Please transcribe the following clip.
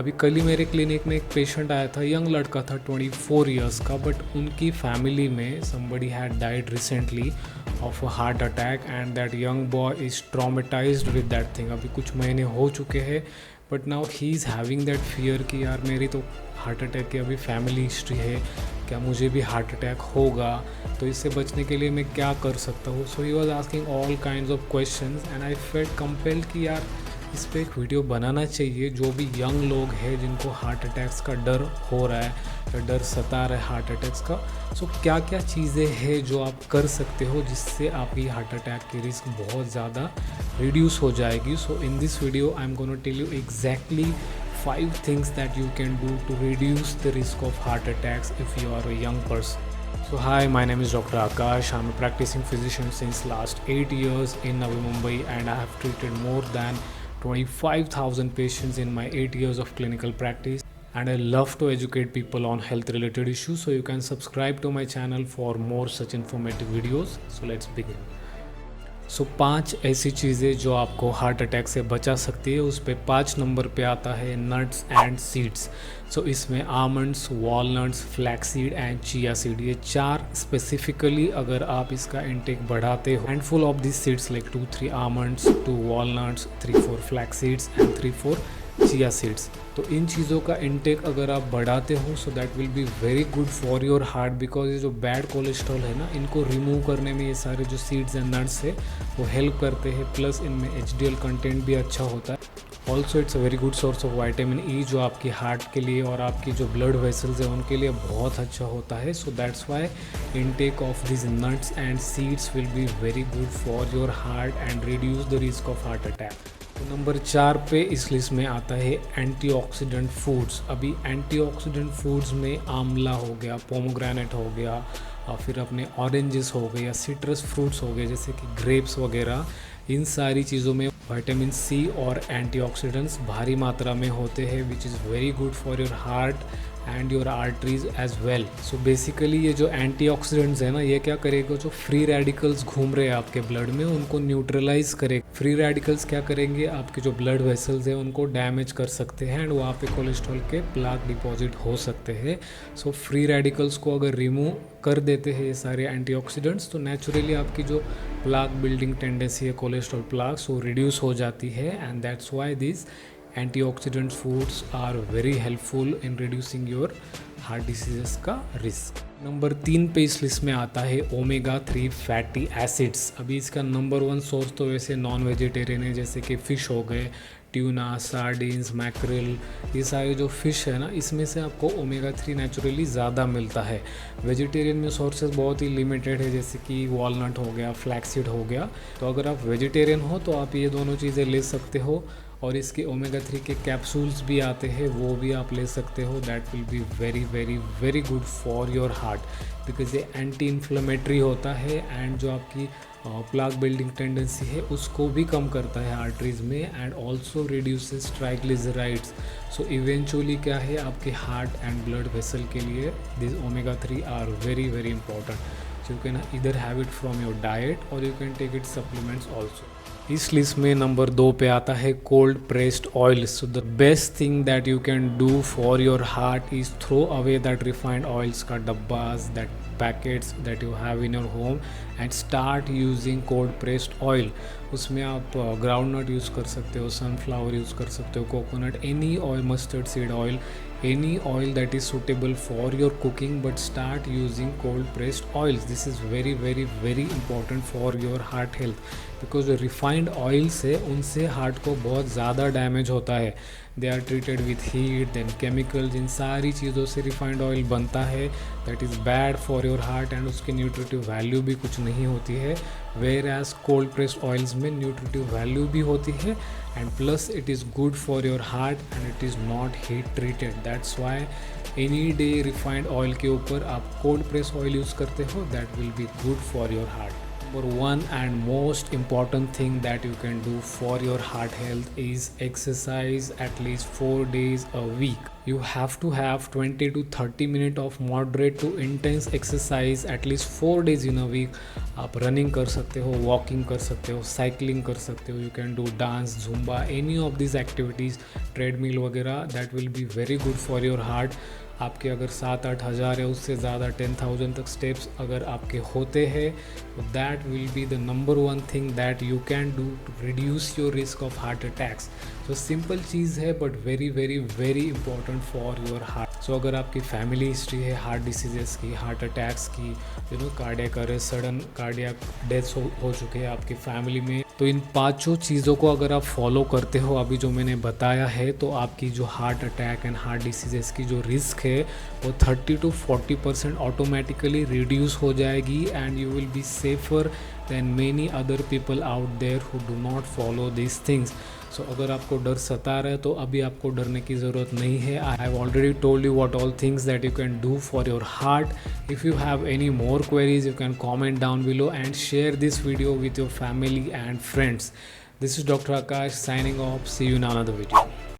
अभी कल ही मेरे क्लिनिक में एक पेशेंट आया था, यंग लड़का था 24 इयर्स का, बट उनकी फैमिली में somebody had died recently of a heart attack and that young boy is traumatized with that thing. अभी कुछ महीने हो चुके हैं but now he is having that fear कि यार मेरी तो हार्ट अटैक की अभी फैमिली हिस्ट्री है, क्या मुझे भी हार्ट अटैक होगा, तो इससे बचने के लिए मैं क्या कर सकता हूँ. So he was asking all kind of questions and I felt compelled कि यार इस पर एक वीडियो बनाना चाहिए. जो भी यंग लोग हैं जिनको हार्ट अटैक्स का डर हो रहा है या डर सता रहा है हार्ट अटैक्स का, सो क्या क्या चीज़ें हैं जो आप कर सकते हो जिससे आपकी हार्ट अटैक की रिस्क बहुत ज़्यादा रिड्यूस हो जाएगी. So in this video I am gonna tell you exactly 5 things that you can do to reduce the risk of heart attacks if you are a young person. So hi, my name is Dr. Akash. I'm a practicing physician since last 8 years in Navi Mumbai and I have treated more than 25,000 patients in my 8 years of clinical practice. And I love to educate people on health related issues, so you can subscribe to my channel for more such informative videos. So let's begin. सो 5 ऐसी चीज़ें जो आपको heart attack से बचा सकती है. उस पर 5 नंबर पे आता है नट्स एंड सीड्स. सो इसमें almonds, walnuts, flaxseed and chia seed, ये 4 स्पेसिफिकली अगर आप इसका इंटेक बढ़ाते हो, handful of this seeds like 2-3 almonds, 2 walnuts, 3-4 flaxseeds and 3-4 chia seeds, तो इन चीज़ों का इंटेक अगर आप बढ़ाते हो so that will be very good for your heart. Because ये जो बैड कोलेस्ट्रॉल है ना, इनको रिमूव करने में ये सारे जो सीड्स एंड नट्स है वो हेल्प करते हैं. प्लस इनमें HDL कंटेंट भी अच्छा होता है. Also it's a very good source of vitamin E जो आपकी हार्ट के लिए और आपकी जो ब्लड वेसल्स है उनके लिए बहुत अच्छा होता है. So that's why intake of this nuts and seeds will be very good for your heart and reduce the risk of heart attack. तो नंबर 4 पे इस लिस्ट में आता है एंटीऑक्सीडेंट फूड्स. अभी एंटीऑक्सीडेंट फूड्स में आंवला हो गया, पोमोग्रेनेट हो गया, और फिर अपने ऑरेंजेस हो गए या सिट्रस फ्रूट्स हो गए जैसे कि ग्रेप्स वगैरह. इन सारी चीज़ों में विटामिन सी और एंटीऑक्सीडेंट्स भारी मात्रा में होते हैं which is very good for your heart and your arteries as well. So basically ये जो एंटीऑक्सीडेंट्स है ना, ये क्या करेगा, जो फ्री रेडिकल्स घूम रहे हैं आपके ब्लड में उनको न्यूट्रलाइज करेगा. फ्री रेडिकल्स क्या करेंगे, आपके जो ब्लड वेसल्स हैं उनको डैमेज कर सकते हैं एंड वहाँ पे कोलेस्ट्रॉल के प्लाक डिपॉजिट हो सकते हैं. सो फ्री रेडिकल्स को अगर रिमूव कर देते हैं ये सारे एंटीऑक्सीडेंट्स, तो नेचुरली आपकी जो प्लाक बिल्डिंग टेंडेंसी है, कोलेस्ट्रॉल प्लाक्स, वो रिड्यूस हो जाती है. And that's why this antioxidant foods are very helpful in reducing your heart diseases का रिस्क. नंबर 3 पे इस लिस्ट में आता है ओमेगा 3 फैटी एसिड्स. अभी इसका नंबर 1 सोर्स तो वैसे नॉन वेजिटेरियन है जैसे कि फ़िश हो गए, ट्यूना, सार्डिन्स, मैक्रिल, ये सारे जो फ़िश है ना, इसमें से आपको ओमेगा 3 नेचुरली ज़्यादा मिलता है. वेजिटेरियन में सोर्सेज बहुत ही लिमिटेड है जैसे कि वॉलनट हो गया, फ्लैक्सीड हो गया. तो अगर आप वेजिटेरियन हो तो आप ये दोनों चीज़ें ले सकते हो. और इसके ओमेगा 3 के कैप्सूल्स भी आते हैं, वो भी आप ले सकते हो. That will be very very very good for your heart because ये एंटी इन्फ्लेमेटरी होता है एंड जो आपकी प्लाक बिल्डिंग टेंडेंसी है उसको भी कम करता है आर्टरीज में and also reduces triglycerides. So eventually क्या है, आपके हार्ट एंड ब्लड वेसल के लिए this omega 3 are very very important. So you can either have it from your diet और you can take it supplements also. इस list में number 2 पे आता है cold pressed oil. So the best thing that you can do for your heart is throw away that refined oils का डब्बास, that packets that you have in your home and start using cold pressed oil. उसमें आप ground नट use कर सकते हो, sunflower use कर सकते हो, coconut, any oil, mustard seed oil, any oil that is suitable for your cooking, but start using cold pressed oils. This is very very very important for your heart health because जो refined oils है उनसे heart को बहुत ज़्यादा damage होता है. They are treated with heat then chemicals, इन सारी चीज़ों से रिफाइंड ऑयल बनता है. That is bad for your heart and उसकी न्यूट्रिटिव वैल्यू भी कुछ नहीं होती है. Whereas cold pressed oils में न्यूट्रिटिव वैल्यू भी होती है and plus it is good for your heart and it is not heat treated. That's why any day refined oil के ऊपर आप कोल्ड प्रेस ऑयल यूज़ करते हो, that will be good for your heart. Or one and most important thing that you can do for your heart health is exercise at least 4 days a week. You have to have 20 to 30 minutes of moderate to intense exercise at least 4 days in a week. आप running कर सकते हो, walking कर सकते हो, cycling कर सकते हो, you can do dance, Zumba, any of this activities, treadmill वगैरह, that will be very good for your heart. आपके अगर 7-8 हज़ार या उससे ज़्यादा 10,000 तक स्टेप्स अगर आपके होते हैं तो that will be the number one thing that you can do to reduce your risk of heart attacks. तो सिंपल चीज़ है but very very very important for your heart. So अगर आपकी फैमिली हिस्ट्री है हार्ट डिसीजेस की, heart attacks की, cardiac arrest, sudden cardiac deaths हो चुके हैं आपकी फैमिली में, तो इन पांचों चीज़ों को अगर आप फॉलो करते हो अभी जो मैंने बताया है, तो आपकी जो heart attack and heart diseases की जो रिस्क है वो 30 to 40% ऑटोमेटिकली रिड्यूस हो जाएगी and you will be safer than many other people out there who do not follow this things. So अगर आपको डर सता रहा है तो अभी आपको डरने की ज़रूरत नहीं है. I have already told you what all things that you can do for your heart. If you have any more queries you can comment down below and share this video with your family and friends. This is Dr. Akash signing off. See you in another video.